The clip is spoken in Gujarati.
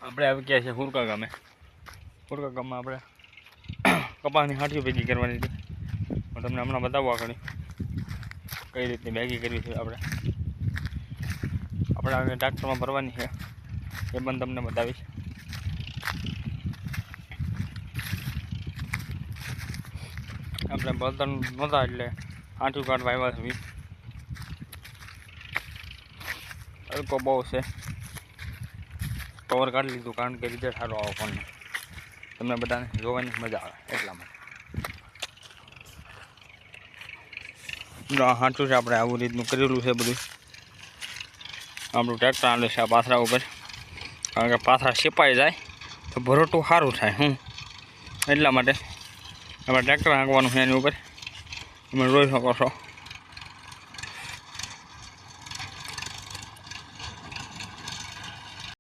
આપણે આવી ગયા છે હુરકા ગામે આપણે કપાસની હાંઠીઓ ભેગી કરવાની હતી. હું તમને હમણાં બતાવવા આગળ કઈ રીતની ભેગી કરવી છે. આપણે આગળ ટ્રેક્ટરમાં ભરવાની છે એ પણ તમને બતાવીશ. આપણે બળતણ નહોતા એટલે હાંઠું કાઢવા આવ્યા છે. તડકો બહુ છે, કવર કાઢી લીધું કારણ કે રિઝલ્ટ સારો આવો ફોનને, તમને બધાને જોવાની મજા આવે એટલા માટે. સાચું છે, આપણે આવું રીતનું કરેલું છે બધું. આપણું ટ્રેક્ટર આલે છે આ પાથરા ઉપર, કારણ કે પાથરા છેપાઈ જાય તો ભરોટું સારું થાય. એટલા માટે આપણે ટ્રેક્ટર હાંકવાનું છે એની ઉપર, તમે જોઈ શકો છો.